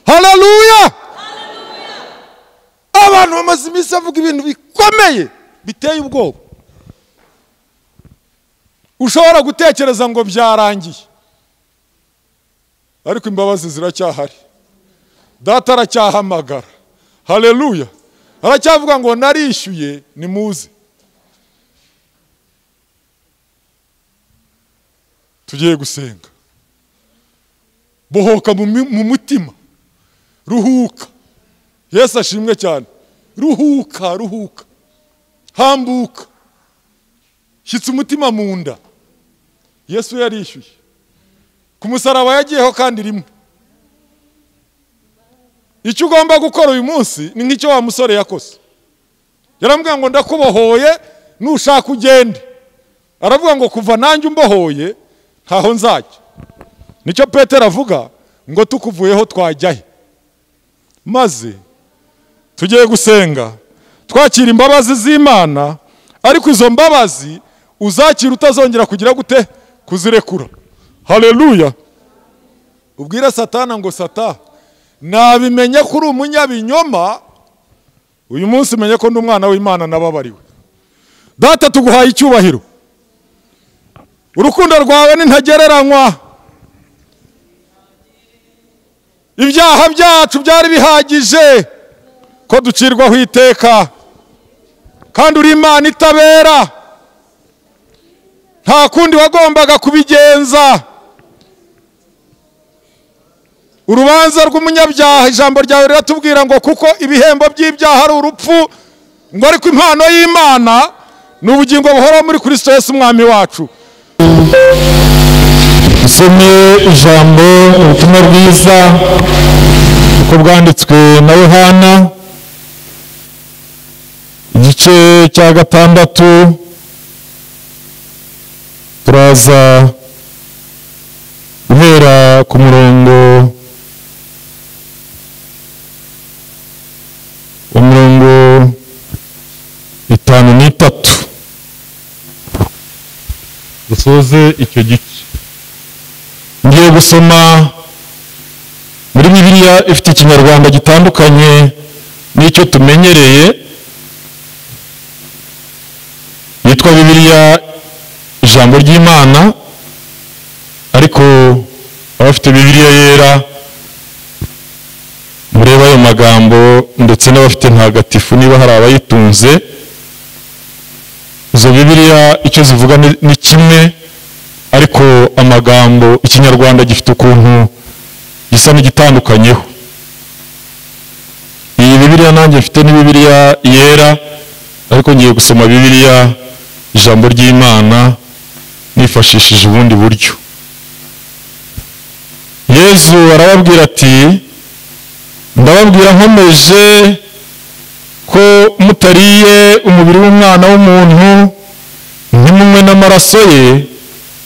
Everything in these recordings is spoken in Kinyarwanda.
Haleluya. Abantu bamaze iminsi bavuga ibintu bikomeye biteye ubwoba. Ushobora gutekereza ngo byarangiye, ariko imbabazi ziracyahari. Data aracyahamagara. Haleluya. Aracyavuga ngo narishyuye nimuze. Tugiye gusenga. Bohoka mu mutima. Ruhuka. Yesu ashimwe cyane. Ruhuka. Hambuka. Shyitsa umutima mu nda. Yesu yarishyuye. Ku musaraba yagiyeho kandi rimwe. Icyo ugomba gukora uyu munsi ni nk'icyo wa musore yakoze. Yarambwira ngo ndakubohoye nushaka ugende. Aravuga ngo kuva nanjye umbohoye ntaho nzajya. Nicyo Petero avuga ngo tukuvuyeho twajyahe. Maze tugiye gusenga twakira imbabazi z'Imana, ariko izo mbabazi uzakira utazongera kugira gute kuzirekura. Haleluya. Ubwira Satana ngo Sata, nabimenye kuri umunyabinyoma, uyu munsi menye ko ndi umwana w'Imana nababariwe. Data tuguhaye icyubahiro. Urukundo rwawe ni ntagereranywa. Ibyaha byacu byari bihagije ko ducirwaho iteka, kandi uri Imana itabera. Nta kundi wagombaga kubigenza. Urubanza rw'umunyabyaha, ijambo ryawe riratubwira ngo kuko ibihembo by'ibyaha ari urupfu, ngo ariko impano y'Imana ni ubugingo buhoraho muri Kristo Yesu umwami wacu. Dusome ijambo ubutumwa bwiza uko bwanditswe na Yohana, igice cya 6. Turaza guhera ku murongo wa 53 dusoze icyo gice. Ngiye gusoma muri Bibiliya ifite ikinyarwanda gitandukanye n'icyo tumenyereye, yitwa Bibiliya ijambo ry'Imana, ariko abafite Bibiliya yera mureba ayo magambo, ndetse n'abafite ntagatifu niba hari abayitunze. Izo Bibiliya icyo zivuga ni kimwe, ariko amagambo ikinyarwanda gifite ukuntu gisa n'igitandukanyeho. Iyi Bibiliya nanjye mfite ni Bibiliya yera, ariko ngiye gusoma Bibiliya ijambo ry'Imana nifashishije ubundi buryo. Yesu arababwira ati, ndababwira nkomeje ko mutariye umubiri w'umwana w'umuntu ntimunywe n'amaraso ye,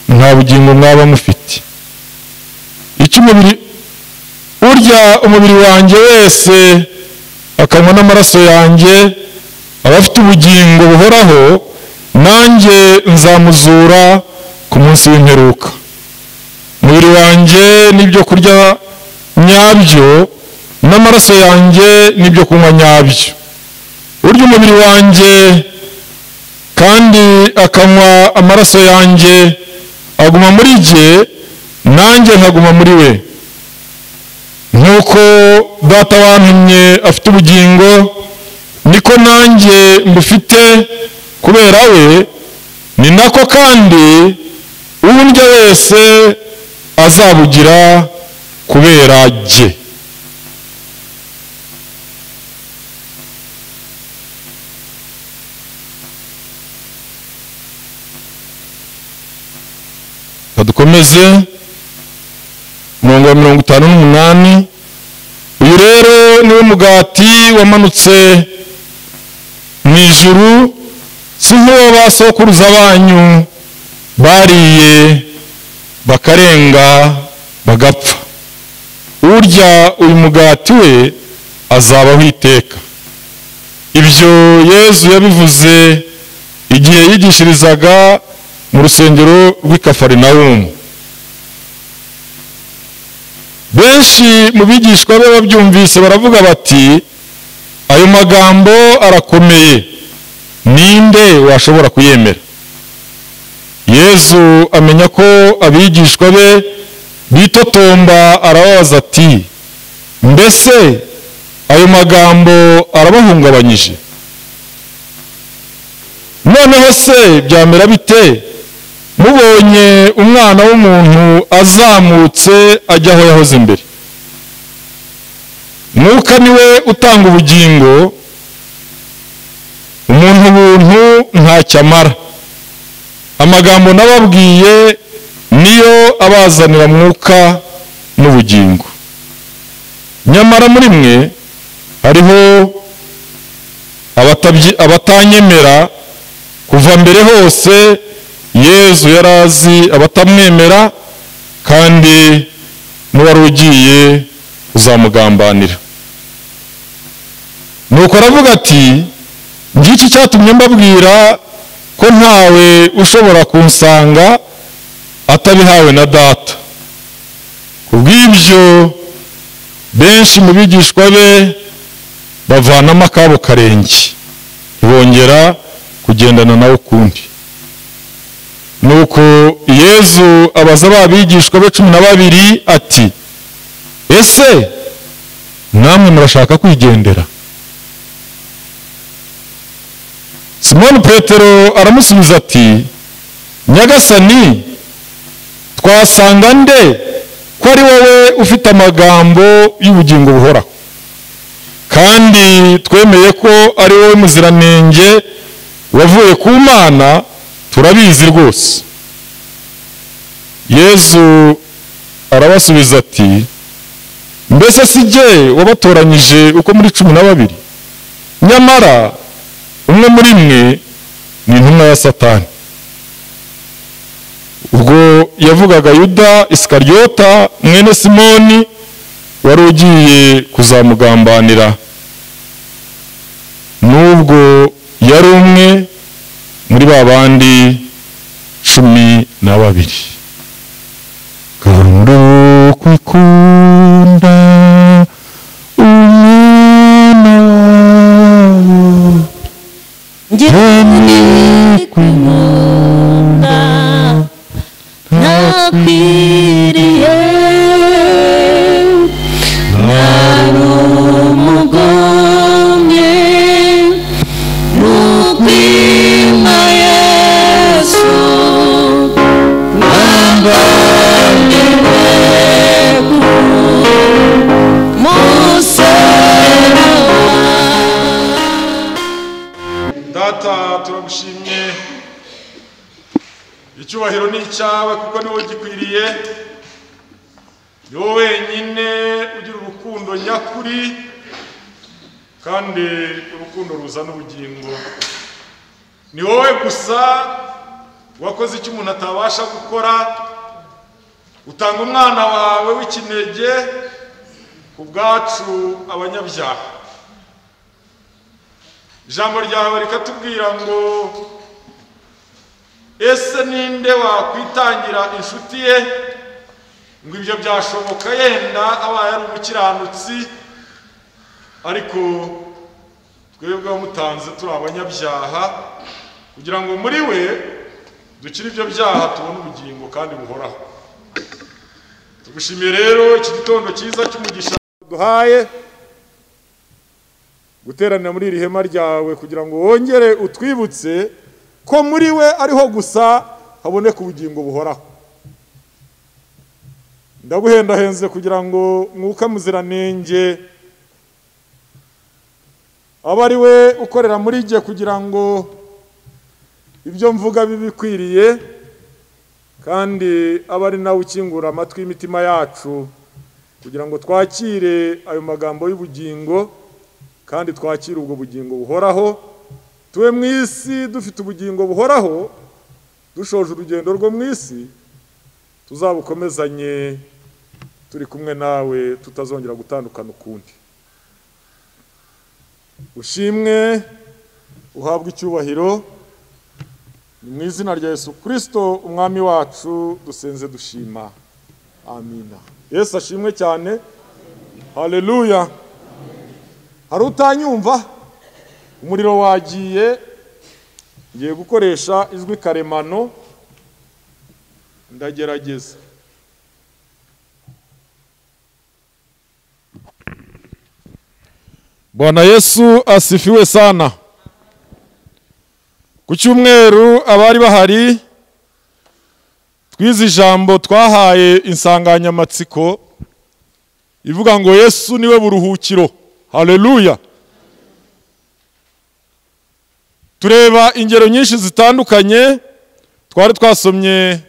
nta bugingo mwaba mufite. Urya umubiri wanjye wese akanywa n'amaraso yanjye aba afite ubugingo buhoraho, nanjye nzamuzura ku munsi w'imperuka. Umubiri wanjye n'ibyo kurya nyabyo, n'amaraso yanjye n'ibyo kunywa nyabyo. Urya umubiri wanjye kandi akanywa amaraso yanjye aguma muri jye, nanjye nkaguma muri we. Nk'uko Data wantumye afite ubugingo, niko nanjye mbufite kubera we, ni nako kandi undya wese azabugira kubera jye. Dukomeze umurongo wa 58. Uyu rero niwe mugati wamanutse mu ijuru, si nk'uwo basokuruza banyu bariye bakarenga bagapfa. Urya uyu mugati we azabaho iteka. Ibyo Yesu yabivuze igihe yigishirizaga mu rusengero rw'i Kafarinawumu. benshi mu bigishwa be babyumvise baravuga bati ayo magambo arakomeye, ninde washobora kuyemera? Yesu amenya ko abigishwa be bitotomba, arababaza ati mbese ayo magambo arabahungabanyije? Noneho se byamera bite mubonye umwana w'umuntu azamutse ajya aho yahoze mbere? Mwuka niwe utanga ubugingo, umuntu ubuntu ntacyo amara. Amagambo nababwiye niyo abazanira mwuka n'ubugingo. Nyamara muri mwe hariho abatanyemera. Kuva mbere hose Yesu yarazi abatamwemera, kandi n'uwari ugiye uzamugambanira. Nuko aravuga ati ngiki cyatumye mbabwira ko ntawe ushobora kunsanga atabihawe na Data. Kubw'ibyo benshi mu bigishwa be bavanamo akabo karenge, ntibongera kugendana nawe ukundi. Nuko Yesu abaza abigishwa be 12 ati ese namwe murashaka kwigendera? Simoni Petero aramusubiza ati Nyagasani, twasanga nde ko ari wowe ufite amagambo y'ubugingo buhoraho, kandi twemeye ko ari wowe muziranenge wavuye ku Mana, turabizi rwose. Yesu arabasubiza ati mbese si jye wabatoranyije uko muri 12? Nyamara umwe muri mwe ni intumwa ya Satani. Ubwo yavugaga Yuda Iskariyota mwene Simoni wari ugiye kuzamugambanira. Nubwo yari umwe muri babandi 12. Kandi kwikunda umwana Ngeni kwimunda nakwiriye narumugomye nukwima Yesu nambaniwe Data turagushimye, icyubahiro ni icyawe kuko niwe gikwiriye. Ni wowe wenyine ugira urukundo nyakuri, kandi urukundo ruzana ubugingo. Ni wowe gusa wakoze icyo umuntu atabasha gukora, utanga umwana wawe w'ikinege ku bwacu abanyabyaha. Ijambo ryawe rikatubwira ngo ese ninde wakwitangira inshuti ye ngo ibyo byashoboka yenda abaye ari umukiranutsi, ariko twebwe wamutanze turi abanyabyaha kugira ngo muri we dukire ibyo byaha tubone ubugingo kandi buhoraho. Tugushimiye rero iki gitondo cyiza cy'umugisha duhaye guteranira muri iri hema ryawe kugira ngo wongere utwibutse ko muri we ariho gusa haboneka ubugingo buhoraho. Ndaguhendahenze kugira ngo Mwuka Muziranenge abe ari we ukorera muri jye kugira ngo ibyo mvuga bibikwiriye, kandi abe ari nawe ukingura amatwi y'imitima yacu kugira ngo twakire ayo magambo y'ubugingo, kandi twakire ubwo bugingo buhoraho. Tuwe mu isi dufite ubugingo buhoraho, dushoje urugendo rwo mu isi tuzabukomezanye turi kumwe nawe, tutazongera gutandukana ukundi. Ushimwe, uhabwe icyubahiro, ni mu izina rya Yesu Kristo umwami wacu dusenze dushima. amina. Yesu ashimwe cyane. Haleluya. Hari utanyumva? Umuriro wagiye. Ngiye gukoresha ijwi karemano. Ndagerageza. Bwana Yesu asifiwe sana. Ku cyumweru abari bahari twize ijambo twahaye insanganyamatsiko ivuga ngo Yesu niwe buruhukiro. Haleluya. Tureba ingero nyinshi zitandukanye. Twari twasomye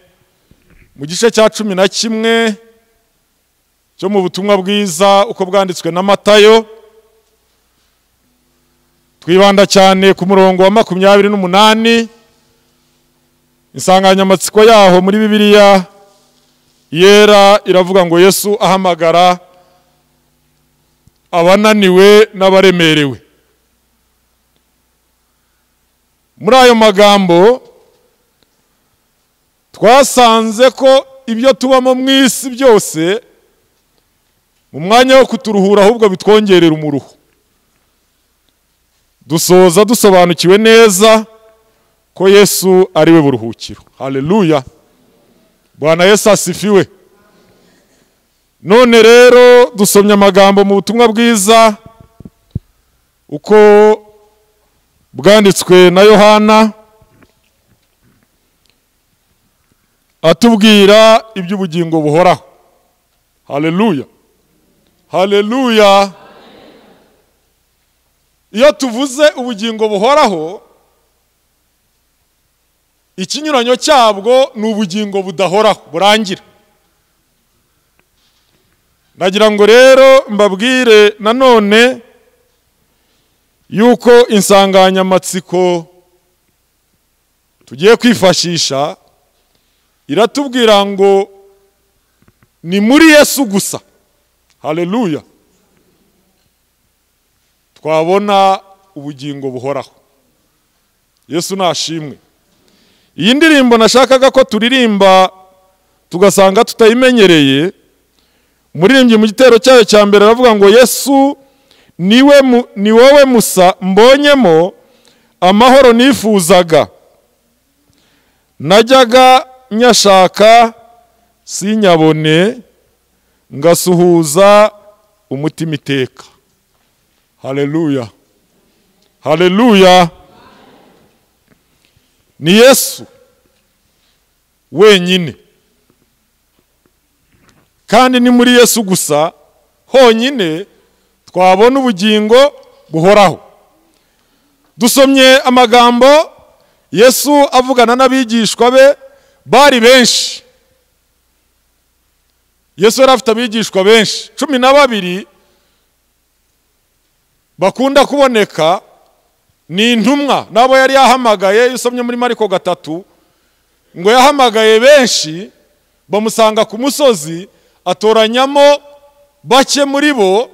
mu gice cya 11 cyo mu butumwa bwiza uko bwanditswe na Matayo. Twibanda cyane ku murongo wa 28. Insanganyamatsiko yaho muri Bibiliya yera iravuga ngo Yesu ahamagara abananiwe n'abaremerewe. Muri ayo magambo twasanze ko ibyo tubamo mu isi byose mu mwanya wo kuturuhura ahubwo bitwongerera umuruho. Dusoza dusobanukiwe neza ko Yesu ari we buruhukiro. Haleluya. Bwana Yesu asifiwe. None rero dusomye amagambo mu butumwa bwiza uko bwanditswe na Yohana atubwira iby'ubugingo buhoraho. Haleluya. Haleluya. Iyo tuvuze ubugingo buhoraho, ikinyuranyo cyabwo ni ubugingo budahoraho burangira. Ndagira ngo rero mbabwire nanone yuko insanganyamatsiko tugiye kwifashisha iratubwira ngo ni muri Yesu gusa. Haleluya. Twabona ubugingo buhoraho. Yesu nashimwe. Iyi ndirimbo nashakaga ko turirimba tugasanga tutayimenyereye. Umuririmbyi mu gitero cyayo cya mbere aravuga ngo Yesu ni wowe musa mbonyemo amahoro nifuzaga. Najyaga nyashaka sinyabone ngasuhuza umutima iteka. Haleluya. Haleluya. Ni Yesu wenyine. Kandi ni muri Yesu gusa honyine twabona ubugingo buhoraho. Dusomye amagambo Yesu avugana n'abigishwa be bari benshi. Yesu yari afite abigishwa benshi 12 bakunda kuboneka ni intumwa nabo yari yahamagaye. Usomye muri Mariko 3 ngo yahamagaye benshi bamusanga ku musozi atoranyamo bake muri bo.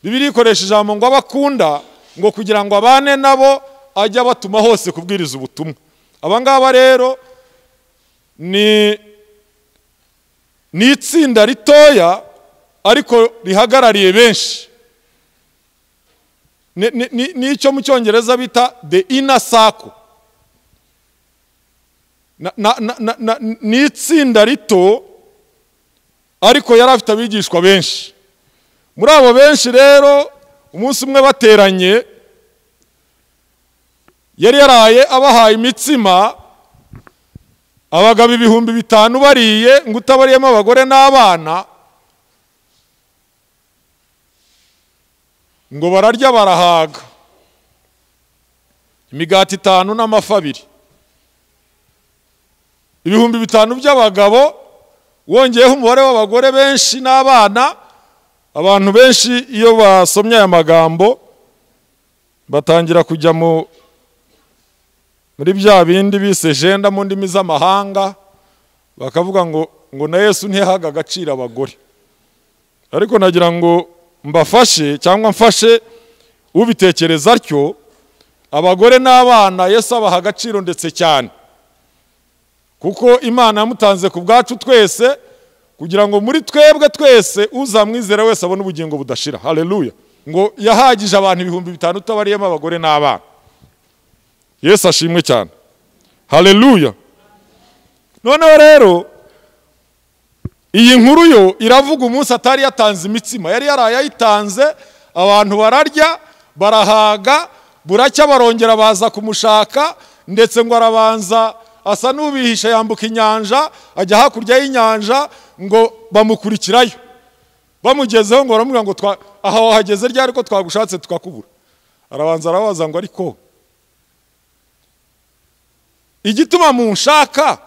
Bibiliya ikoresha ijambo ngo abakunda ngo kugira ngo abane nabo ajya batuma hose kubwiriza ubutumwa. Abangaba rero ni itsinda ritoya ariko rihagarariye benshi. Nicyo mu Cyongereza bita the inner circle. Ni itsinda rito ariko yari afite abigishwa benshi. Muri abo benshi rero umunsi umwe bateranye yari yaraye abahaye imitsima abagabo 5,000 bariye ngo utabariyemo abagore n'abana ngo bararya barahaga. Imigati 5 n'amafi 2. 5,000 by'abagabo wongeyeho umubare w'abagore benshi n'abana. Abantu benshi iyo basomye aya magambo batangira kujya muri bya bindi bise jenda mu ndimi z'amahanga bakavuga ngo na Yesu ntiyahaga agaciro abagore. Ariko nagira ngo mbafashe cyangwa mfashe ubitekereza atyo, abagore n'abana Yesu abaha agaciro ndetse cyane, kuko Imana yamutanze ku bwacu twese kugira ngo muri twebwe twese uzamwizera wese abone ubugingo budashira. Haleluya. Ngo yahagije abantu 5,000 utabariyemo abagore n'abana. Yesu ashimwe cyane. Haleluya. Noneho rero iyi nkuru yo iravuga umunsi atari yatanze imitsima, yari yarayitanze, abantu bararya barahaga, buracya barongera baza kumushaka, ndetse ngo arabanza asa n'ubihisha yambuka inyanja ajya hakurya y'inyanja ngo bamukurikirayo. Bamugezeho ngo baramubwira ngo aho hageze ryari ko twagushatse tukakubura. Arabanza arabaza ngo ariko igituma munshaka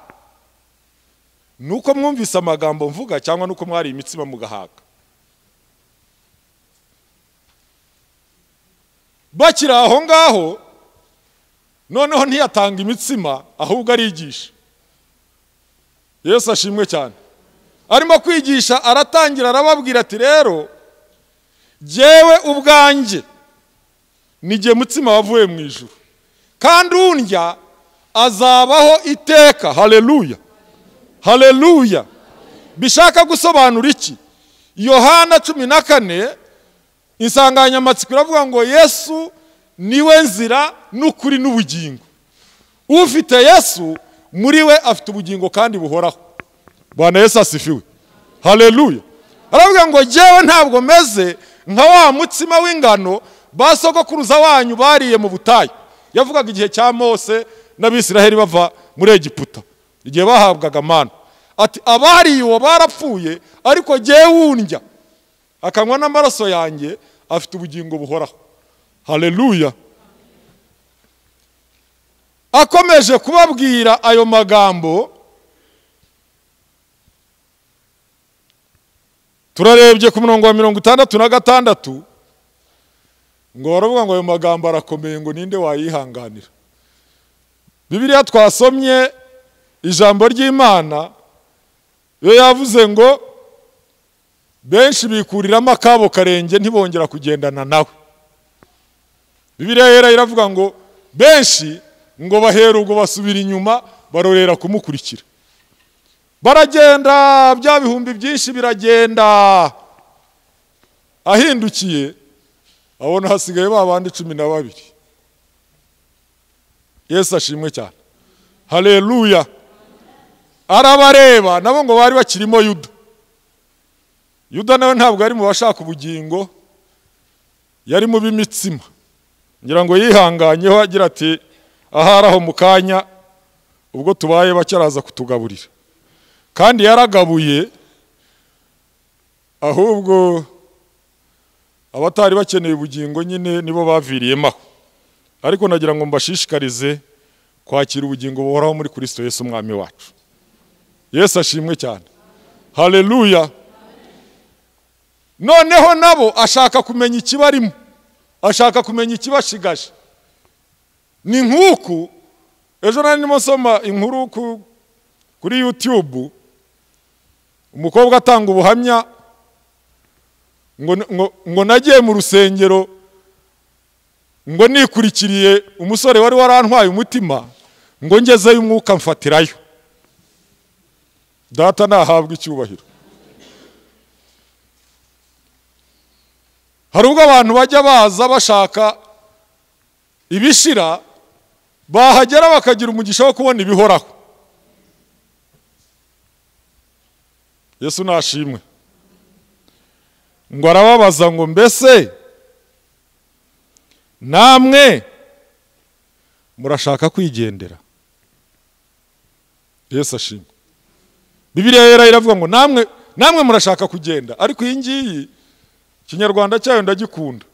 nuko mwumvise amagambo mvuga cyangwa nuko mwari imitsima mugahaga? Bakira aho ngaho noneho ntiyatanga imitsima ahubwo arigisha. Yesu ashimwe cyane. Arimo kwigisha aratangira arababwira ati rero jewe ubwanjye nige mutsima wavuye mu ijuru, kandi undya azabaho iteka. Haleluya. Haleluya. Bishaka gusobanura iki? Yohana 14 insanganyamatsiko iravuga ngo Yesu niwe nzira n'ukuri n'ubugingo. Ufite Yesu muri we afite ubugingo kandi buhoraho. Bwana Yesu asifiwe. Haleluya. Aravuga ngo jewe ntabwo meze nka wa mutsima w'ingano basogokuruza wanyu bariye mu butayu. Yavugaga igihe cya Mose n'Abisiraheli bava muri Egiputa, igihe bahabwaga mana. Ati abariye uwo barapfuye, ariko jewe undya akanywa n'amaraso yanjye afite ubugingo buhoraho. Haleluya. Akomeje kubabwira ayo magambo, turarebye ku murongo wa 66 ngo baravuga ngo ayo magambo arakomeye ngo ninde wayihanganira. Bibiliya twasomye ijambo ry'Imana yo yavuze ngo benshi bikuriramo akabo karenge ntibongera kugendana nawe. Bibiliya yera iravuga ngo benshi ngo bahera ubwo basubira inyuma barorera kumukurikira. Baragenda bya bihumbi byinshi biragenda, ahindukiye abona hasigaye babandi 12. Yesu ashimwe cyane. Haleluya. Arabareba nabo ngo bari bakirimo Yuda. Yuda nawe ntabwo ari mu bashaka ubugingo, yari mu b'imitsima. Ngira ngo yihanganyeho agira ati aharaho mukanya ubwo tubaye bacyaraza kutugaburira. Kandi yaragabuye, ahubwo abatari bakeneye ubugingo nyine nibo baviriyemo. Ariko nagira ngo mbashishikarize kwakira ubugingo buhoraho muri Kristo Yesu umwami wacu. Yesu ashimwe cyane. Haleluya. Noneho nabo ashaka kumenya ikibarimo, ashaka kumenya ikibashigaje. Ni nk'uku ejo nari ndimo nsoma inkuru kuri YouTube, umukobwa atanga ubuhamya ngo nagiye mu rusengero ngo nikurikiriye umusore wari warantwaye umutima, ngo ngezeyo umwuka mfatirayo. Data nahabwa icyubahiro. Hari ubwo abantu bajya baza bashaka ibishira, bahagera bakagira umugisha wo kubona ibihoraho. Yesu nashimwe. Ngo arababaza ngo mbese namwe murashaka kwigendera? Yesu ashimwe. Bibiliya yera iravuga ngo namwe murashaka kugenda, ariko iyi ngiyi Kinyarwanda cyayo ndagikunda.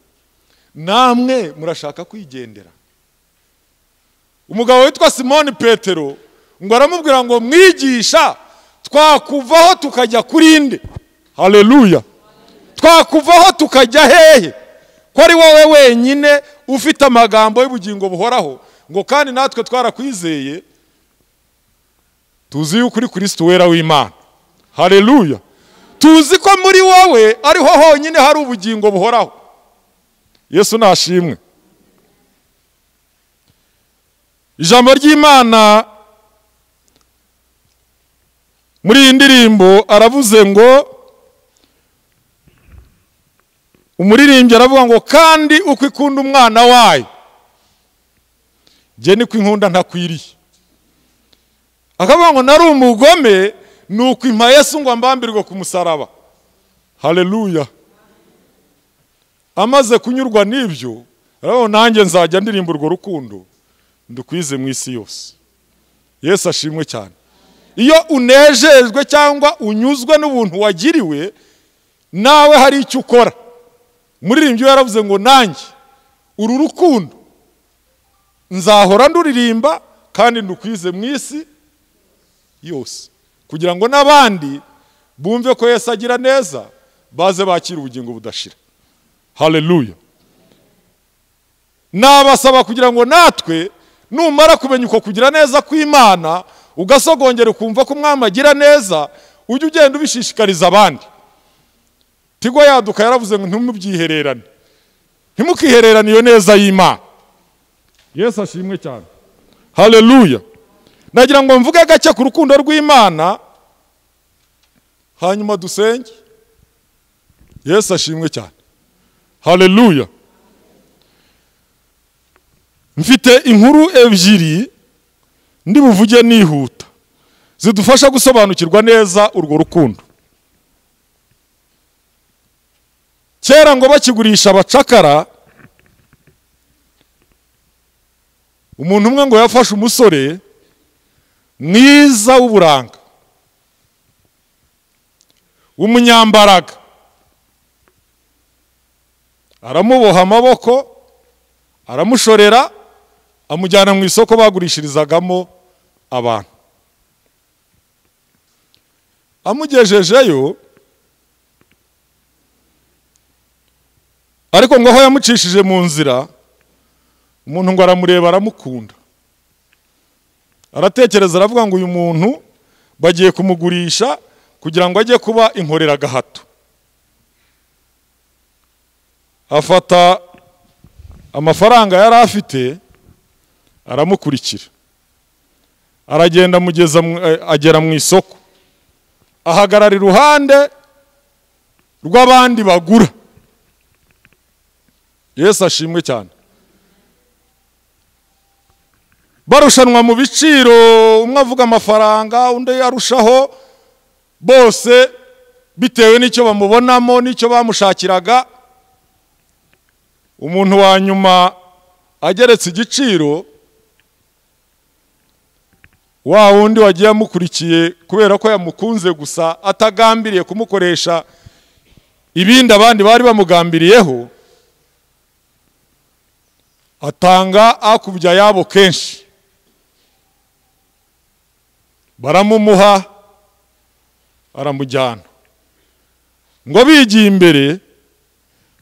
Namwe murashaka kwigendera. Umugabo witwa Simoni Petero ngo aramubwira ngo mwigisha, twakuvaho tukajya kuri inde? Haleluya. Twakuvaho tukajya hehe? Ko ari wowe wenyine ufite amagambo y'ubugingo buhoraho, ngo kandi natwe twarakwizeye, tuzi yuko uri Kristo wera w'Imana. Haleluya. Tuzi ko muri wowe ariho honyine hari ubugingo buhoraho. Yesu nashimwe. Ijambo ry'Imana muri iyi ndirimbo aravuze ngo, umuririmbyi aravuga ngo kandi uko ikunda umwana wayo jye niko inkunda ntakwiriye. Akavuga ngo nari umugome nuko impa Yesu ngo ambambirwe ku musaraba. Haleluya. Amaze kunyurwa n'ibyo aravuga nanjye nzajya ndirimba urwo rukundo ndukwize mu isi yose. Yesu ashimwe cyane. Iyo unejejwe cyangwa unyuzwe n'ubuntu wagiriwe, nawe hari icyo ukora. Umuririmbyi yaravuze ngo nanjye uru rukundo nzahora nduririmba kandi ndukwize mu isi yose, kugira ngo n'abandi bumve ko Yesu agira neza, baze bakira ubugingo budashira. Haleluya. Nabasaba kugira ngo natwe numara kumenya uko kugira neza kw'Imana, ugasogongera ukumva ko Umwami agira neza, ujye ugenda ubishishikariza abandi. Tigo Yaduka yaravuze ngo ntimubyihererane, ntimukihererane iyo neza y'Imana. Yesu ashimwe cyane. Haleluya. Nagira ngo mvuge gake ku rukundo rw'Imana, hanyuma dusenge. Yesu ashimwe cyane. Haleluya. Mfite inkuru ebyiri ndi buvuge nihuta zidufasha gusobanukirwa neza urwo rukundo. Kera ngo bakigurisha abacakara, umuntu umwe ngo yafashe umusore mwiza w'uburanga, w'umunyambaraga, aramuboha amaboko, aramushorera, amujyana mu isoko bagurishirizagamo abantu. Amugejejeyo, ariko ngo aho yamucishije mu nzira, umuntu ngo aramureba aramukunda. Aratekereza aravuga ngo uyu muntu bagiye kumugurisha kugira ngo ajye kuba inkorera gahato. Afata amafaranga yari afite aramukurikira. Aragenda agera mu isoko. Ahagarara iruhande rw'abandi bagura. Yesu ashimwe cyane. Barushanwa mu biciro, umwe avuga amafaranga, undi arushaho, bose bitewe n'icyo bamubonamo n'icyo bamushakiraga. Umuntu wa nyuma ageretse igiciro, wa wundi wagiye amukurikiye kubera ko yamukunze gusa atagambiriye kumukoresha ibindi abandi bari bamugambiriyeho, atanga akubya yabo kenshi. Baramumuha, aramujyana. Ngo bigiye imbere,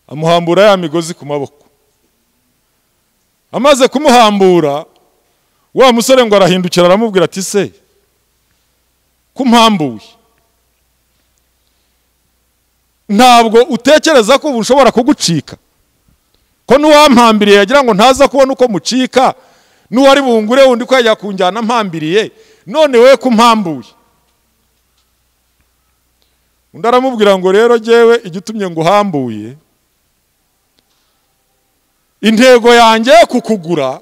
amuhambura ya migozi ku maboko. Amaze kumuhambura, wa musore ngo arahindukira aramubwira ati se kumpambuye, ntabwo utekereza ko ushobora kugucika? Ko n'uwampambiriye yagira ngo ntaza kubona uko mucika, n'uwari bungure wundi ko yajya kunjyana mpambiriye, none we kumpambuye. Undi aramubwira ngo rero jyewe igitumye ngo uhambuye, intego yanjye kukugura,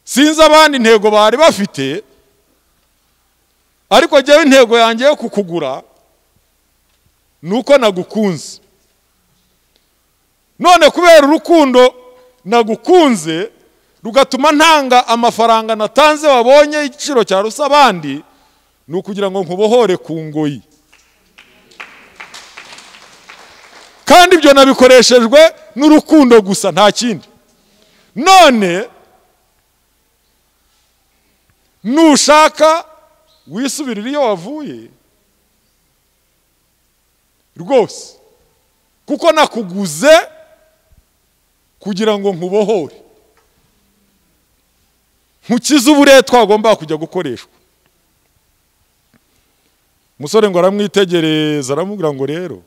sinzi abandi intego bari bafite, ariko jyewe intego yanjye yo kukugura nuko nagukunze. None kubera urukundo nagukunze rugatuma ntanga amafaranga natanze wabonye igiciro cya rusa abandi, ni ukugira ngo nkubohore ku ngoyi. Kandi ibyo nabikoreshejwe n'urukundo gusa, nta kindi. None nushaka wisubirira iyo wavuye rwose, kuko nakuguze kugira ngo nkubohore, nkukize uburetwa agomba kujya gukoreshwa. Umusore ngo aramwitegereza aramubwira ngo rero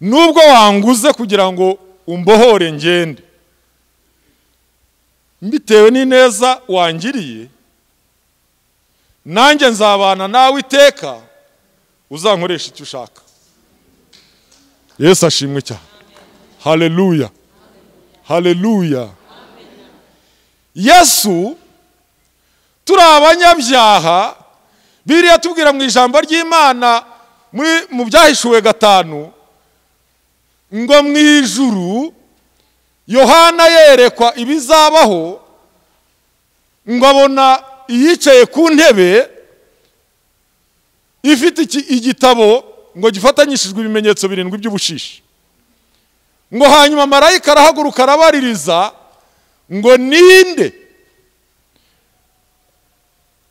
nubwo wanguze kugira ngo umbohore ngende, mbitewe n'ineza wangiriye, nanjye nzabana nawe iteka, uzankoresha icyo ushaka. Yesu ashimwe cyane. Haleluya, haleluya. Yesu turi abanyabyaha, Bibiliya tubwira mu ijambo ry'Imana mu Byahishuwe 5 ngo mu ijuru Yohana yerekwa ibizabaho, ngo abona iyicaye ku ntebe ifite igitabo ngo gifatanyishijwe ibimenyetso 7 by'ubushishi. Ngo hanyuma marayika arahaguruka arabaririza ngo ninde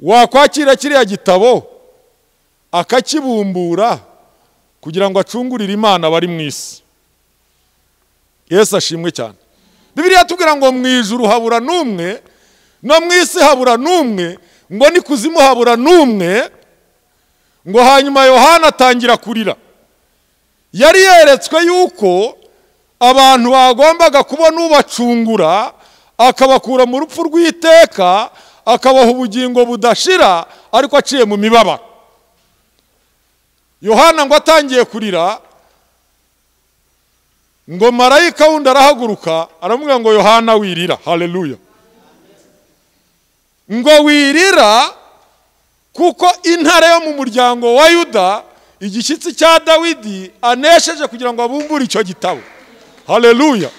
wakwakira kiriya gitabo akakibumbura kugira ngo acungurire Imana bari mu isi. Yesu ashimwe cyane. Bibiliya tubwira ngo mu ijuru habura n'umwe, no mu isi habura n'umwe, ngo ni kuzimu habura n'umwe. Ngo hanyuma Yohana atangira kurira. Yari yeretswe yuko abantu bagombaga kubona ubacungura, akabakura mu rupfu rw'iteka, akabaha ubugingo budashira, ariko aciye mu mibabaro. Yohana ngo atangiye kurira, ngo marayika wundi arahaguruka aramubwira ngo Yohana wirira. Haleluya. Ngo wirira kuko intare yo mu muryango wa Yuda, igishyitsi cya Dawidi, anesheje kugira ngo abumbure icyo gitabo. Haleluya.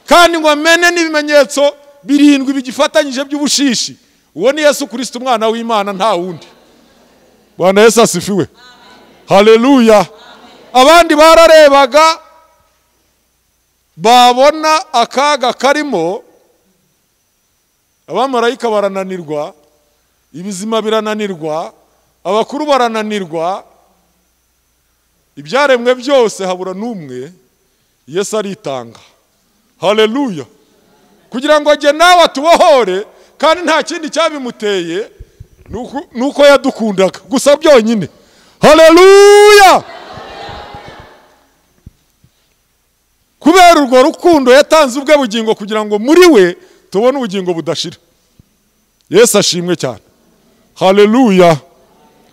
Kandi ngo amene n'ibimenyetso 7 bigifatanyije by'ubushishi. Uwo ni Yesu Kristo umwana w'Imana, nta wundi. Bwana Yesu asifiwe. Haleluya. Abandi bararebaga babona akaga karimo, abamarayika barananirwa, ibizima birananirwa, abakuru barananirwa, ibyaremwe byose habura n'umwe. Yesu aritanga. Haleluya. Kugira ngo ajye nawe atubohore, kandi nta kindi cyabimuteye, nuko yadukundaga gusa byonyine. Haleluya. Kubera urwo rukundo yatanze ubwe bugingo kugira ngo muri we tubone ubugingo budashira. Yesu ashimwe cyane. Haleluya,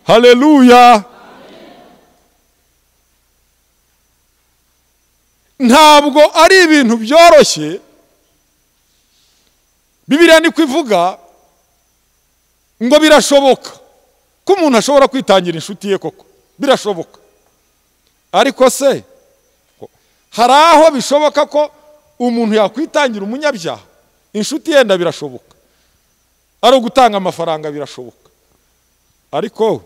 haleluya. Ntabwo ari ibintu byoroshye. Bibiliya ni kwivuga ngo birashoboka ko umuntu ashobora kwitangira inshuti ye. Koko birashoboka, ariko se hari aho bishoboka ko umuntu yakwitangira umunyabyaha inshuti yenda? Birashoboka. Ari ugutanga amafaranga birashoboka. Ariko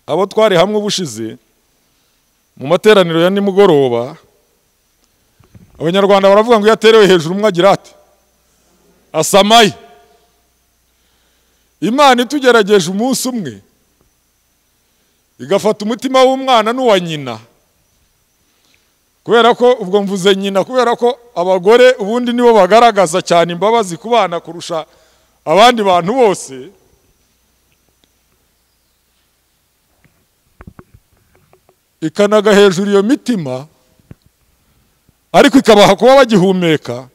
abo twari hamwe ubushize mu materaniro ya nimugoroba, Abanyarwanda baravuga ngo yaterewe hejuru umwe agira ati asamaye. Imana itugerageje umunsi umwe igafata umutima w'umwana n'uwa nyina, kubera ko ubwo mvuze nyina kubera ko abagore ubundi nibo bagaragaza cyane imbabazi ku bana kurusha abandi bantu bose. Ikanaga hejuru iyo mitima, ariko ikabaha kuba bagihumeka,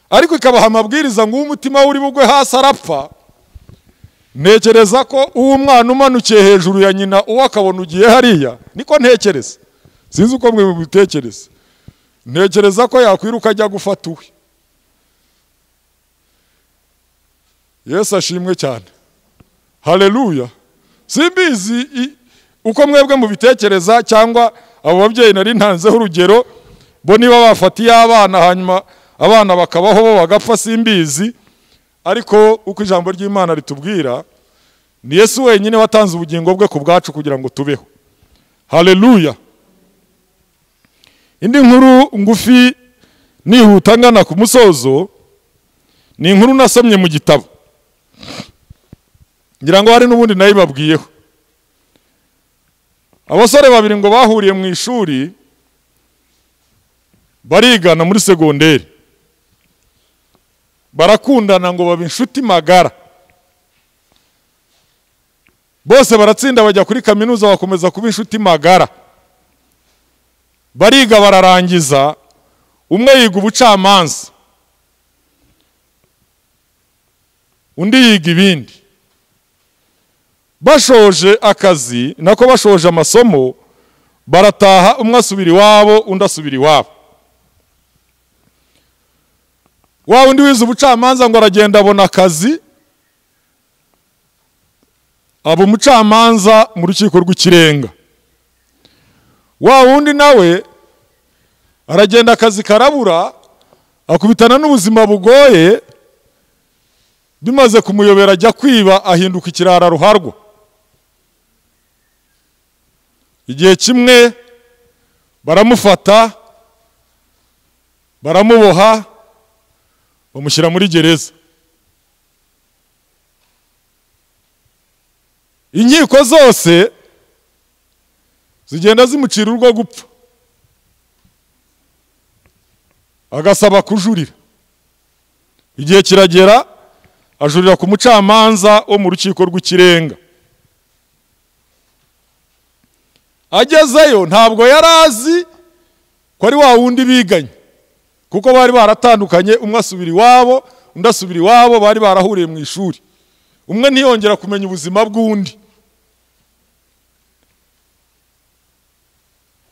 ariko ikabaha amabwiriza ngo umutima uri bugwe hasi arapfa. Ntekereza ko uwo mwana umanukiye hejuru ya nyina uwo akabona ugiye hariya, niko ntekereza. Sinzi uko mwe mubitekereza. Ntekereza ko yakwiruka ajya gufata uwe. Yesu ashimwe cyane. Haleluya. Simbizi uko mwebwe mubitekereza, cyangwa abo babyeyi nari ntanzeho urugero bo niba bafatiye abana hanyuma abana bakabaho bo bagapfa, simbizi. Ariko uko ijambo ry'Imana ritubwira, ni Yesu wenyine watanze ubugingo bwe ku bwacu kugira ngo tubeho. Haleluya. Indi nkuru ngufi nihuta ngana ku musozo, ni inkuru nasomye mu gitabo, ngira ngo hari n'ubundi nayibabwiyeho. Abasore babiri ngo bahuriye mu ishuri barigana muri segonderi, barakundana ngo baba inshuti magara. Bose baratsinda bajya kuri kaminuza bakomeza kuba inshuti magara. Bariga bararangiza, umwe yiga ubucamanza, undi yiga ibindi. bashoje akazi nako bashoje amasomo barataha, umwe asubira iwabo undi asubira iwabo. Wa undi wize ubucamanza ngo aragenda abona akazi, aba umucamanza mu rukiko rw'ikirenga. Wa wundi nawe aragenda akazi karabura, akubitana n'ubuzima bugoye, bimaze kumuyobera ajya kwiba, ahinduka ikirara ruharwa. Igihe kimwe baramufata, baramuboha, bamushyira muri gereza. Inkiko zose zigenda zimucira urwo gupfa, agasaba kujurira. Igihe kiragera ajurira ku mucamanza wo mu rukiko rw'ikirenga. Agezeyo ntabwo yari azi ko ari wa wundi biganye, kuko bari baratandukanye, umwe asubira iwabo undi asubira iwabo, bari barahuriye mu ishuri. Umwe ntiyongera kumenya ubuzima bw'undi.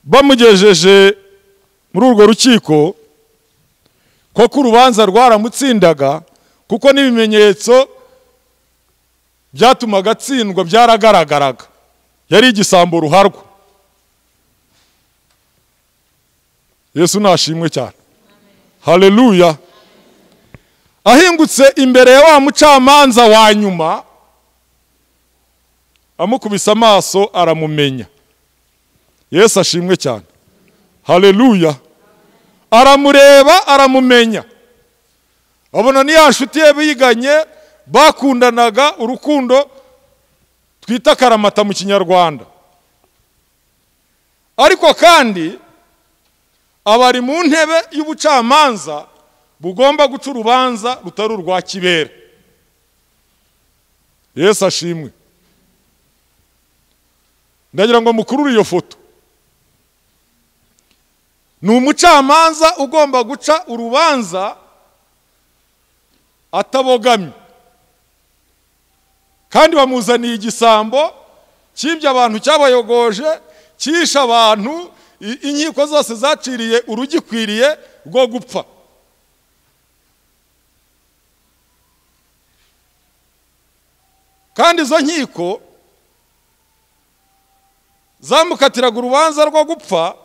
Bamugejeje muri urwo rukiko, koko urubanza rwaramutsindaga, kuko n'ibimenyetso byatumaga atsindwa byaragaragaraga. Yari igisambo ruharwa. Yesu nashimwe cyane. Haleluya. Ahingutse imbere ya wa mucamanza wa nyuma, amukubise amaso aramumenya. Yesu ashimwe cyane. Haleluya. Aramureba aramumenya. Abona ni ya nshuti ye biganye, bakundanaga urukundo twita karamata mu Kinyarwanda. Ariko kandi abari mu ntebe y'ubucamanza bugomba guca urubanza rutari urwa kibera. Yesu ashimwe. Ndagira ngo mukurure iyo foto. Ni umucamanza ugomba guca urubanza atabogamye, kandi bamuzaniye igisambo cyibye abantu, cyabayogoje, cyisha abantu, inkiko zose zaciriye urugikwiriye rwo gupfa. Kandi izo nkiko zamukatiraga urubanza rwo gupfa,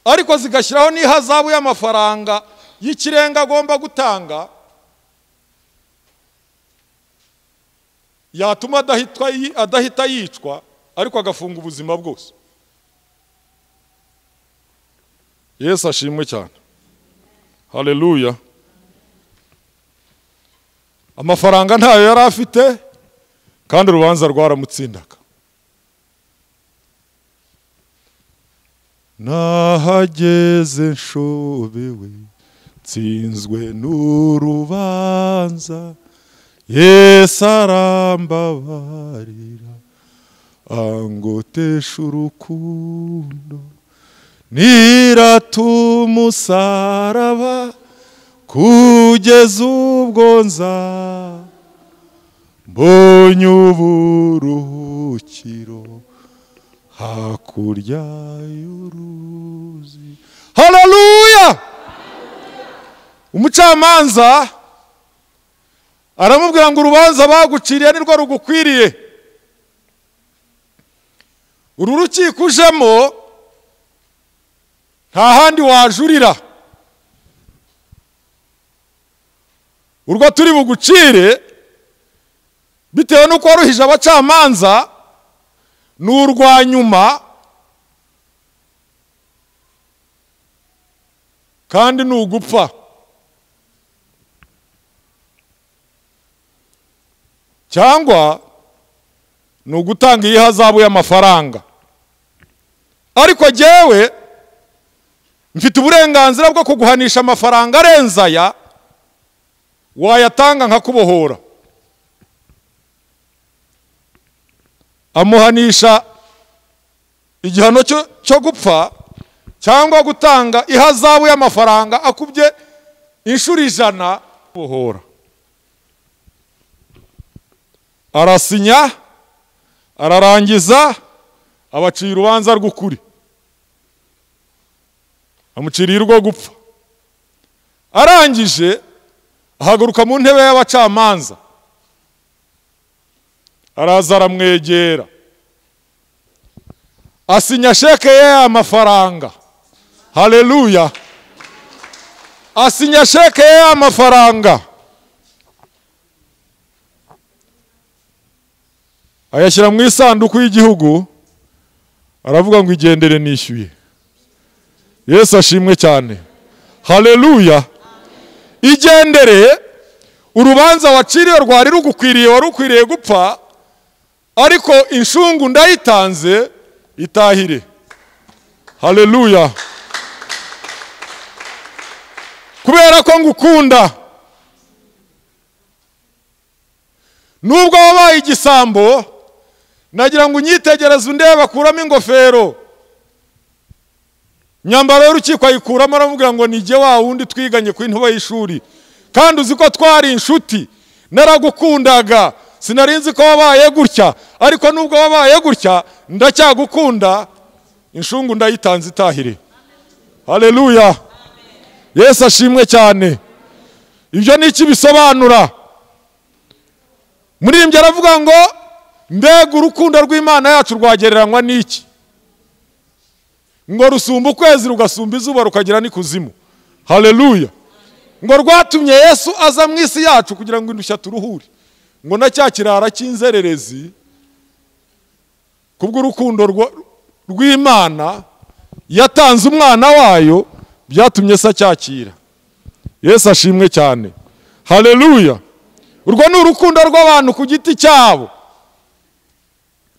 ariko zigashyiraho n'ihazabu y'amafaranga y'ikirenga agomba gutanga, yatuma adahita yicwa, ariko agafunga ubuzima bwose. Yesu ashimwe cyane. Haleluya. Amafaranga ntayo yari afite, kandi urubanza rwaramutsindaga. Nahageze nshobewe, nsinzwe n'urubanza, Yesu arambabarira, angotesha urukundo, niratumusaraba kugeza ubwo nza mbonye uburuhukiro hakurya y'uruzi. Haleluya. Umucamanza aramubwira ngo urubanza baguciriye nirwo rugukwiriye. Uru rukiko ujemo nta handi wajurira. Urwo turi bugucire bitewe n'uko waruhije abacamanza ni urwa nyuma, kandi ni ugupfa. Cyangwa ni ugutanga iyi hazabu y'amafaranga. Ariko jyewe mfite uburenganzira bwo kuguhanisha amafaranga arenze aya, wayatanga nkakubohora. Amuhanisha igihano cyo gupfa, cyangwa gutanga ihazabu y'amafaranga akubye inshuro 100 kubohora. arasinya, ararangiza, abacira urubanza rw'ukuri, amuciriye urwo gupfa. Arangije ahaguruka mu ntebe y'abacamanza, araza aramwegera, asinya sheke ye y'amafaranga. Haleluya! Asinya sheke ye y'amafaranga, ayashyira mu isanduku y'igihugu, aravuga ngo igendere nishyuye. Yesu ashimwe cyane. Haleluya! Igendere, urubanza waciriye rwari rugukwiriye, wari ukwiriye gupfa, ariko inshungu ndayitanze, itahire. Haleluya! Kubera ko ngukunda, nubwo wabaye igisambo, nagira ngo unyitegereze undebe, akuramo ingofero, nyambaro y'urukiko ayikuramo, aramubwira ngo nijye wa wundi twiganye ku intebe y'ishuri, kandi uzi ko twari inshuti, naragukundaga, sinarinzi ko wabaye gutya, ariko nubwo wabaye gutya ndacyagukunda, inshungu ndayitanze, itahire. Haleluya! Yesu ashimwe cyane. Ibyo ni iki bisobanura? Muririmbyi aravuga ngo mbega urukundo rw'Imana yacu rwagereranywa n'iki? Ngo rusumba ukwezi, rugasumba izuba, rukagera n'ikuzimu. Haleluya! Ngo rwatumye Yesu aza mu isi yacu kugira ngo indushya turuhure. Ngo na cya kirara cy'inzererezi, kubw'urukundo rw'Imana yatanze umwana wayo, byatumye se acyakira. Yesu ashimwe cyane. Haleluya! Urwo ni urukundo rw'abantu ku giti cyabo,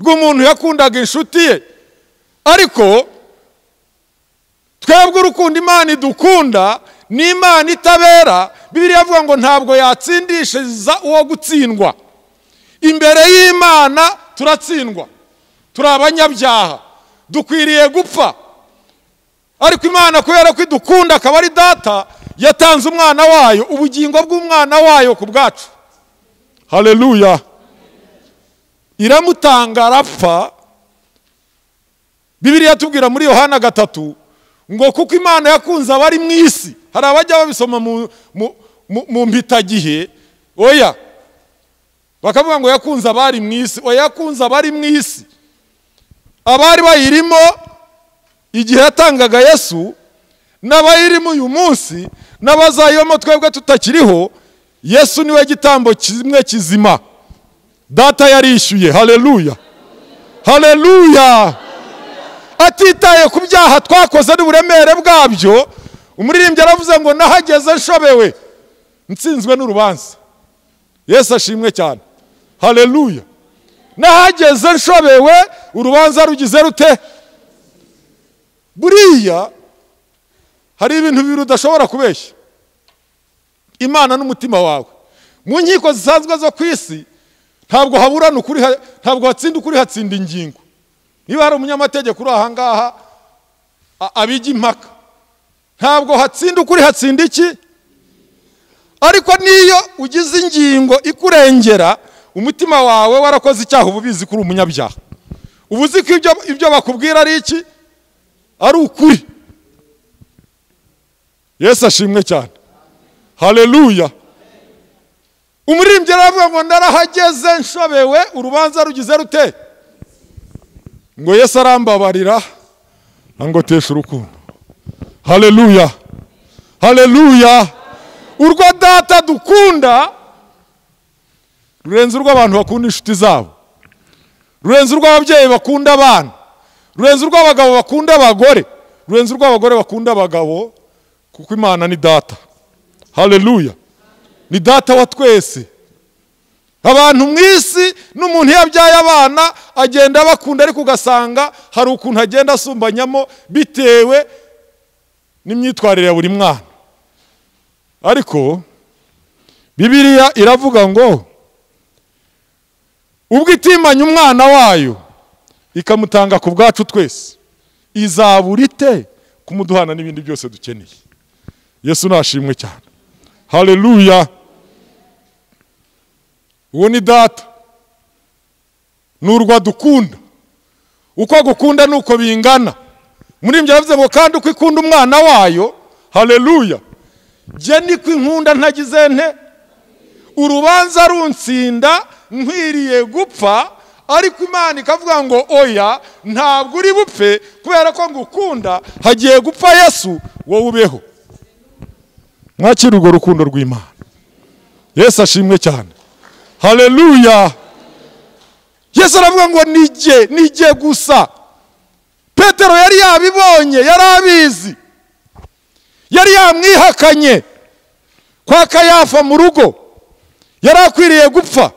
rw'umuntu yakundaga inshuti ye. Ariko twebwe urukundo Imana idukunda ni Imana itabera. Bibiliya ivuga ngo ntabwo yatsindishiriza uwo gutsindwa. Imbere y'Imana turatsindwa, turi abanyabyaha, dukwiriye gupfa. Ariko Imana kubera ko idukunda, akaba ari Data, yatanze umwana wayo, ubugingo bw'umwana wayo ku bwacu. Haleluya! Iramutanga, arapfa. Bibiliya tubwira muri Yohana 3 ngo kuko Imana yakunze abari mu isi. Hari abajya babisoma mu mpitagihe, oya, bakavuga ngo yakunze abari mu isi. Oya, yakunze abari mu isi, abari bayirimo igihe yatangaga Yesu, n'abayirimo uyu munsi, n'abazayibamo twebwe tutakiriho. Yesu niwe gitambo kimwe kizima, Data yarishyuye. Haleluya! Haleluya! Atitaye ku byaha twakoze n'uburemere bwabyo. Umuririmbyi aravuze ngo nahageze nshobewe, nsinzwe n'urubanza. Yesu ashimwe cyane. Haleluya! Nahageze nshobewe, urubanza rugize rute? Buriya hari ibintu bibiri udashobora kubeshya Imana n'umutima wawe. Mu nkiko zisanzwe zo ku isi ntabwo haburana ukuri, ntabwo hatsinda ukuri, hatsinda ingingo. Niba hari umunyamategeko uri aha ngaha abijya impaka, ntabwo hatsinda ukuri, hatsinda iki? Ariko niyo ugize ingingo ikurengera, umutima wawe warakoze icyaha, uba ubizi ko uri umunyabyaha, uba uzi ko ibyo bakubwira ari iki? Ari ukuri. Yesu ashimwe cyane. Haleluya! Umuririmbyi aravuga ngo ndarahageze nshobewe, urubanza rugize rute? Ngo Yesu arambabarira, angotesha urukundo. Haleluya! Haleluya! Urwo Data dukunda rurenze urw'abantu bakunda inshuti zabo, rurenze urw'ababyeyi bakunda abana, rurenze urw'abagabo bakunda abagore, rurenze urw'abagore bakunda abagabo, kuko Imana ni Data. Haleluya! Ni Data wa twese. Abantu mu isi, n'umuntu yabyaye abana agenda bakunda, ariko ugasanga hari ukuntu agenda asumbanyamo bitewe n'imyitwarire ya buri mwana. Ariko Bibiliya iravuga ngo ubwo itimanye umwana wayo ikamutanga ku bwacu twese, izabura ite kumuduhana n'ibindi byose dukeneye. Yesu nashimwe cyane. Haleluya! Uwo ni Data. n'urwa dukunda. Uko agukunda nuko bingana. Muri mbye yavuze ngo kandi uko ikunda umwana wayo, haleluya. Je niko inkunda ntagize nte, urubanza runsinda nkwiriye gupfa, ariko Imana ikavuga ngo oya ntabwo uri bupfe kubera ko ngukunda, hagiye gupfa Yesu wowe ubeho. Mwakira urwo rukundo rw'Imana. Yesu ashimwe cyane. Haleluya. Yesu aravuga ngo nije gusa. Petero yari yabibonye, yari abizi, yari yamwihakanye kwa Kayafa mu rugo, yari akwiriye gupfa.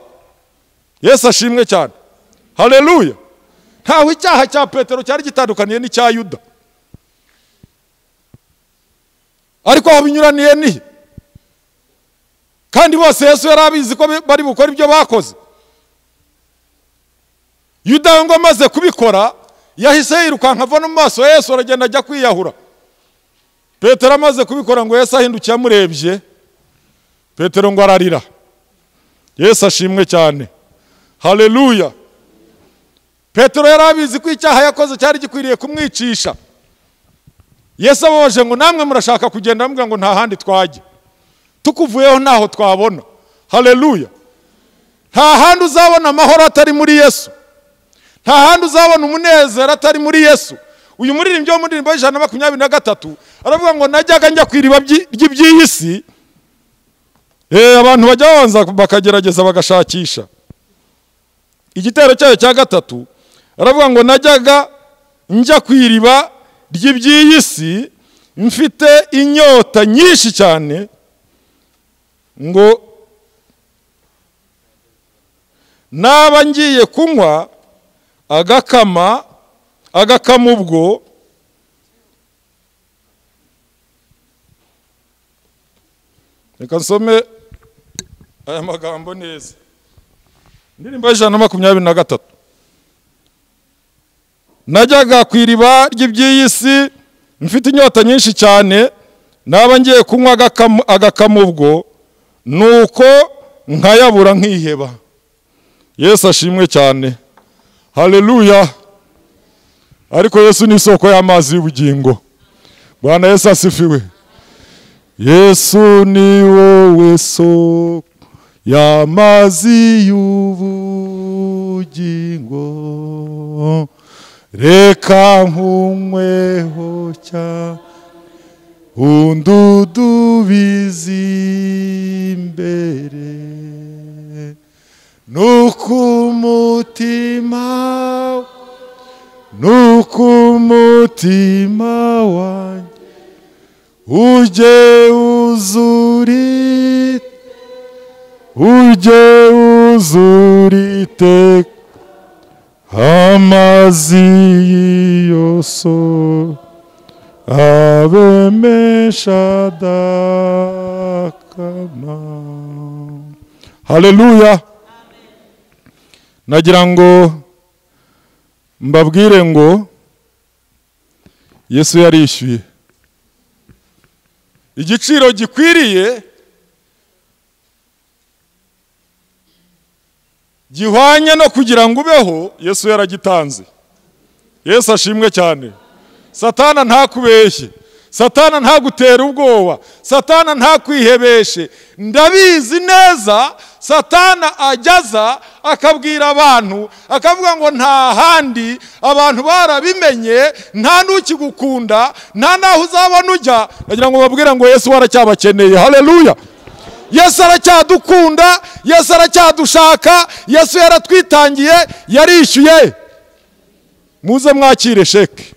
Yesu ashimwe cyane. Haleluya. Ntaho icyaha cya Petero cyari gitandukaniye n'icya Yuda, ariko aho binyuraniye ni kandi bose Yesu yari abizi ko bari bukora ibyo bakoze. Yuda ngo amaze kubikora yahise yirukanka ava no mu maso ya Yesu, aragenda ajya kwiyahura. Petero amaze kubikora ngo Yesu ahindukiye amurebye, Petero ngo ararira. Yesu ashimwe cyane. Haleluya. Petero yari abizi ko icyaha yakoze cyari gikwiriye kumwicisha. Yesu ababaje ngo namwe murashaka kugenda, ambwira ngo nta handi twajya, tukuvuyeho naho twabona. Haleluya. Nta handi uzabona amahoro atari muri Yesu, nta handi uzabona umunezero atari muri Yesu. Uyu muririmbyi wo mu ndirimbo y'ijana na 23 aravuga ngo najyaga njya kwiriba ry'iby'isi. Abantu bajya banza bakagerageza bagashakisha. Igitero cyayo cya gatatu aravuga ngo najyaga njya kwiriba ry'iby'isi mfite inyota nyinshi cyane, ngo naba ngiye kunywa agakama ubwo reka nsome aya magambo neza. Ndirimbo y'ijana na 23. Najyaga kwiriba ry'iby'isi mfite inyota nyinshi cyane, naba ngiye kunywa agakama ubwo, nuko nkayabura nkiheba. Yesu ashimwe cyane. Haleluya. Ariko Yesu ni isoko y'amazi y'ubugingo. Bwana Yesu asifiwe. Yesu ni wowe soko y'amazi y'ubugingo, reka nkunyweho cyane undudubize imbere, nuko umutima wanjye ujye uzurite amazi y'iyoso abe mesha dakama. Haleluya. Nagira ngo mbabwire ngo Yesu yarishyuye igiciro gikwiriye gihwanye no kugira ngo ubeho. Yesu yaragitanze. Yesu ashimwe cyane. Satana ntakubeshye, Satana ntagutera ubwoba, Satana ntakwihebeshe. Ndabizi neza Satana ajyaza akabwira abantu akavuga ngo nta handi, abantu barabimenye, nta n'ukigukunda, nta naho uzabona ujya. Nagira ngo babwire ngo Yesu waracyabakeneye. Haleluya. Yesu aracyadukunda, Yesu aracyadushaka, Yesu yaratwitangiye, yarishyuye. Muze mwakire sheke.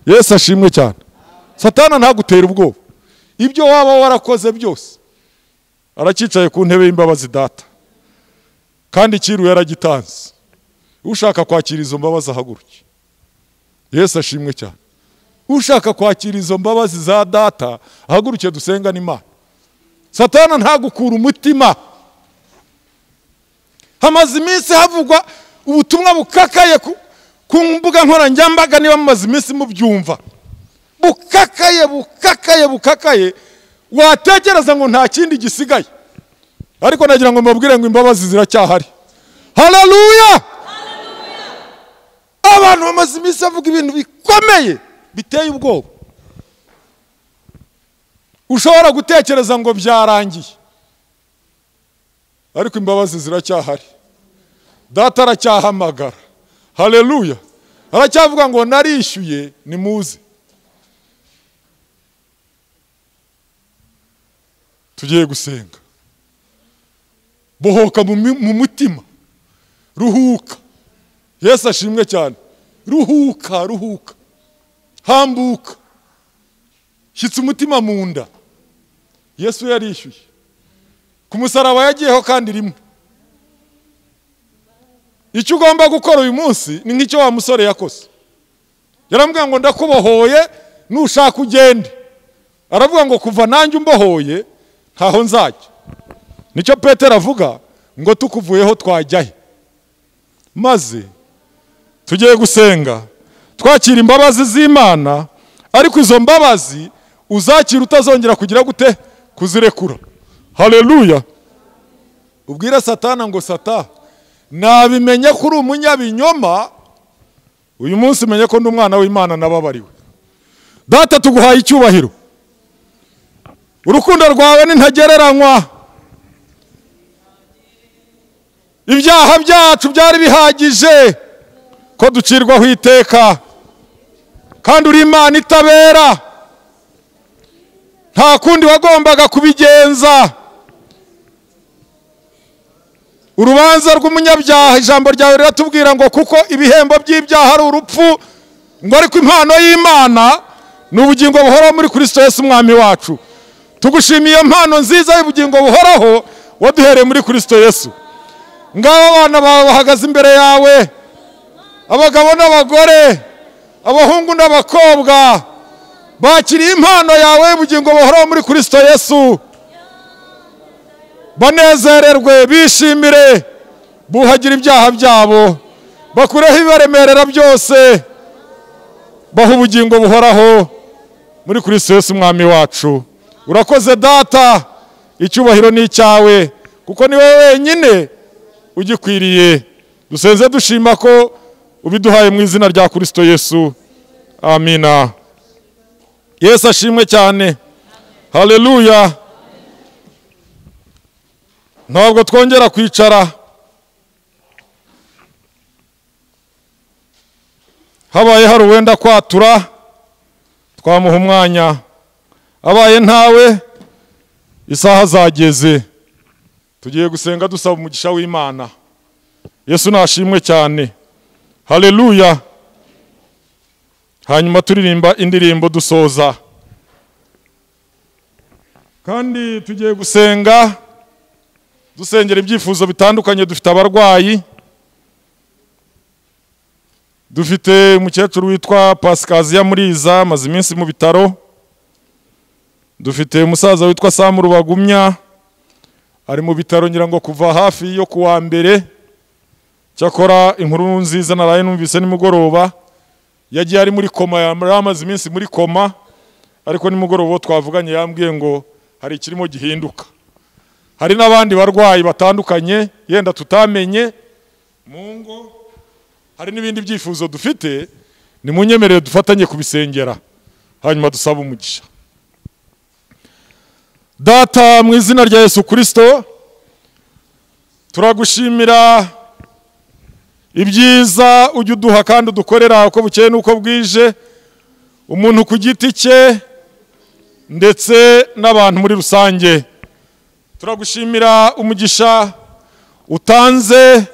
Yesu ashimwe cyane. Satana ntagutera ubwoba. Ibyo waba warakoze byose aracicaye ku ntebe y'imbabazi data, kandi ikiru yaragitanze. Ushaka kwakira izo mbabazi ahaguruke. Yesu ashimwe cyane. Ushaka kwakira izo mbabazi za data ahaguruke dusenga n'Imana. Satana ntagukura umutima. Hamaze iminsi havugwa ubutumwa bukakaye ku mbuga nkoranyambaga, niba mumaze iminsi mubyumva. Bukakaye watekereza ngo nta kindi gisigaye, ariko nagira ngo mbabwire ngo imbabazi ziracyahari. Haleluya. abantu bamaze iminsi bavuga ibintu bikomeye biteye ubwoba, ushobora gutekereza ngo byarangiye, ariko imbabazi ziracyahari. Data aracyahamagara, haleluya, aracyavuga ngo narishyuye nimuze. Tugiye gusenga. Bohoka mu mutima, ruhuka. Yesu ashimwe cyane. Ruhuka, hambuka, shyitsa umutima mu nda. Yesu yarishyuye ku musaraba, yagiyeho kandi rimwe. Icyo ugomba gukora uyu munsi ni nk'icyo wa musore yakoze. Yarambwira ngo ndakubohoye nushaka ugende. Aravuga ngo kuva nanjye umbohoye ntaho nzajya. Nicyo Petero avuga ngo tukuvuyeho twajyahe. Maze tugiye gusenga twakira imbabazi z'Imana, ariko izo mbabazi uzakira utazongera kugira gute kuzirekura. Haleluya. Ubwira Satana ngo Sata, nabimenye ko uri umunyabinyoma, uyu munsi menye ko ndi umwana w'Imana nababariwe. Data tuguhaye icyubahiro, urukundo rwawe nintagereranywa. Ibyaha byacu byari bihagije ko ducirwaho iteka, kandi uri Imana itabera, nta kundi wagombaga kubigenza. Urubanza rw'umunyabyaha, ijambo ryawe riratubwira ngo kuko ibihembo by'ibyaha ari urupfu, ngo ariko impano y'Imana ni ubugingo buhoraho muri Kristo Yesu umwami wacu. Tugushimiye impano nziza y'ubugingo buhoraho waduhereye muri Kristo Yesu. Ngabo abana bawe bahagaze imbere yawe, abagabo n'abagore, abahungu n'abakobwa, bakiriye impano yawe y'ubugingo buhoraho muri Kristo Yesu. Banezererwe, bishimire, buhagira ibyaha byabo, bakureho ibibaremerera byose, baha ubugingo buhoraho muri Kristo Yesu umwami wacu. Urakoze Data, icyubahiro ni icyawe, kuko ni wowe wenyine ugikwiriye. Dusenze dushima ko ubiduhaye mu izina rya Kristo Yesu, amina. Yesu ashimwe cyane, haleluya. Ntabwo twongera kwicara, habaye hari uwenda kwatura twamuha umwanya, abaye ntawe isaha zageze. Tugiye gusenga dusaba umugisha w'Imana. Yesu nashimwe cyane, haleluya. Hanyuma turirimba indirimbo dusoza, kandi tugiye gusenga dusengera ibyifuzo bitandukanye. Dufite abarwayi, dufite umukecuru witwa Pasikaziya Muriza amaze iminsi mu bitaro, dufite umusaza witwa Samu Rubagumya ari mu bitaro ngira ngo kuva hafi yo kuwa mbere. Cyakora inkuru nziza naraye numvise nimugoroba, yagiye ari muri koma, yamaze iminsi muri koma, ariko nimugoroba twavuganye yambwiye ngo hari ikirimo gihinduka. Hari n'abandi barwayi batandukanye yenda tutamenye mu ngo, hari n'ibindi byifuzo dufite. Nimunyemerere dufatanye kubisengera, hanyuma dusaba umugisha. Data, mu izina rya Yesu Kristo, turagushimira ibyiza ujya uduha kandi udukorera uko bukeye n'uko bwije, umuntu ku giti cye ndetse n'abantu muri rusange. Turagushimira umugisha utanze,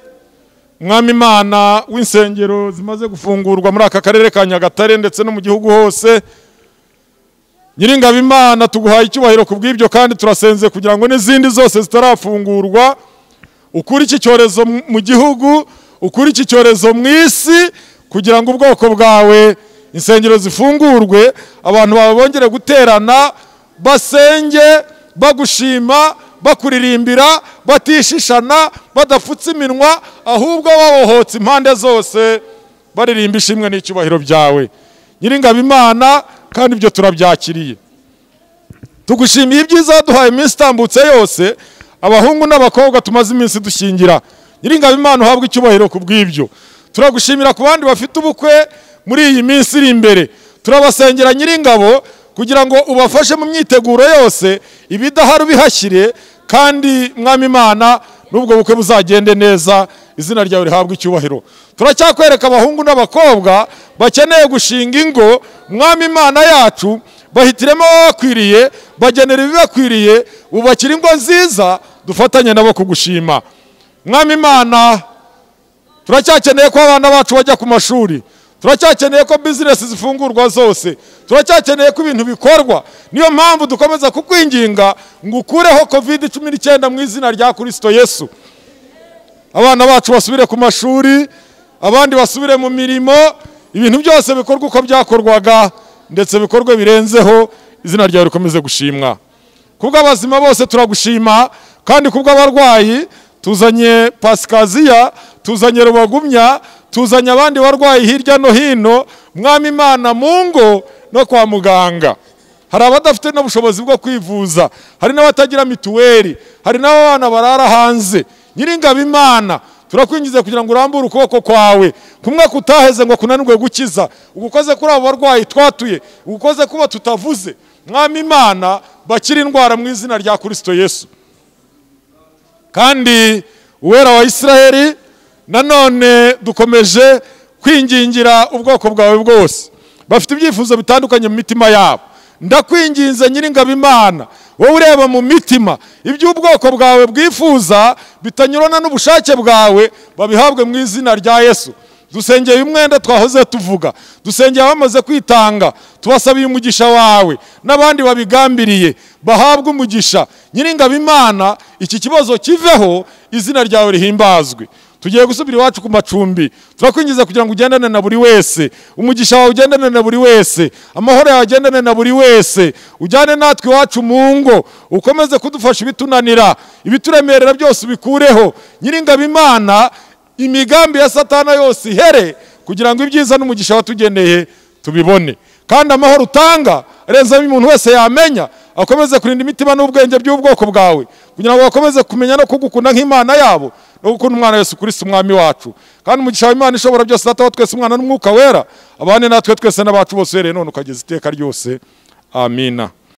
Mwami Imana, w'insengero zimaze gufungurwa muri aka karere ka Nyagatare ndetse no mu gihugu hose. Nyiringabo Imana, tuguhaye icyubahiro kubw'ibyo, kandi turasenze kugira ngo n'izindi zose zitarafungurwa ukuri iki cyorezo mu gihugu, ukuri iki cyorezo mu isi, kugira ngo ubwoko bwawe insengero zifungurwe, abantu bawe bongere guterana, basenge, bagushima, bakuririmbira, batishishana, badafutse iminwa, ahubwo babohotse impande zose baririmba ishimwe n'icyubahiro byawe. Nyiringabo Imana, kandi ibyo turabyakiriye. Tugushimiye ibyiza waduhaye iminsi itambutse yose, abahungu n'abakobwa tumaze iminsi dushyingira. Nyiringabo Imana, uhabwe icyubahiro kubw'ibyo. turagushimira ku bandi bafite ubukwe muri iyi minsi iri imbere. Turabasengera Nyiringabo kugira ngo ubafashe mu myiteguro yose, ibidahari bihashyire, kandi Mwami Imana n'ubwo bukwe buzagende neza, izina ryawe rihabwe icyubahiro. Turacyakwereka abahungu n'abakobwa bakeneye gushinga ingo, Mwami Imana yacu, bahitiremo bakwiriye, bagenera ibibakwiriye, ubakira ingo nziza, dufatanye nabo kugushima. Mwami Imana, turacyakeneye ko abana bacu bajya ku mashuri, turacyakeneye ko business zifungurwa zose, turacyakeneye ko ibintu bikorwa. Niyo mpamvu dukomeza kukwinginga ngo ukureho COVID-19 mu izina rya Kristo Yesu. Abana bacu basubire ku mashuri, abandi basubire mu mirimo, ibintu byose bikorwa uko byakorwaga, ndetse bikorwe birenzeho, izina ryawe rikomeze gushimwa. Kubw'abazima bose turagushima, kandi kubw'abarwayi tuzanye Pasikaziya, tuzanye Rubagumya, tuzanye abandi barwayi hirya no hino, Mwami Imana, mu ngo no kwa muganga. Hari abadafite n'ubushobozi bwo kwivuza, hari n'abatagira mituweli, hari n'abana barara hanze. Nyiringabo Imana, turakwingize kugira ngo urambure ukuboko kwawe, kumwe kutaheze ngo kunanirwe gukiza, ugukoze kuri abo barwayi twatuye, ugukoze kuba tutavuze. Mwami Imana, bakira indwara mu izina rya Kristo Yesu. Kandi uwera wa Isiraheli, nanone dukomeje kwingingira ubwoko bwawe bwose bafite ibyifuzo bitandukanye mu mitima yabo. Ndakwinginze Nyiringabo Imana, wowe ureba mu mitima, ibyo ubwoko bwawe bwifuza bitanyurana n'ubushake bwawe, babihabwe mu izina rya Yesu. Dusengeye umwenda twahoze tuvuga, dusengeye abamaze kwitanga, tubasabiye umugisha wawe, n'abandi babigambiriye bahabwe umugisha. Nyiringabo Imana, iki kibazo kiveho, izina ryawe rihimbazwe. Tugiye gusubira iwacu ku macumbi, turakwingiza kugira ngo ugendane na buri wese, umugisha wawe ugendane na buri wese, amahoro yawe agendane na buri wese, ujyane natwe iwacu mu ngo, ukomeze kudufasha ibitunanira, ibituremerera byose ubikureho. Nyiringabo Imana, imigambi ya Satana yose ihere, kugira ngo ibyiza n'umugisha watugeneye tubibone. Kandi amahoro utanga arenze umuntu wese yamenya, akomeze kurinda imitima n'ubwenge by'ubwoko bwawe, kugira ngo bakomeze kumenya no kugukunda nk'Imana yabo, no gukunda umwana Yesu Kristo umwami wacu. Kandi umugisha w'Imana ishobora byose, Data wa twese, Umwana n'Umwuka wera, abane natwe twese n'abacu bose uhereye none ukageza iteka ryose. Amina.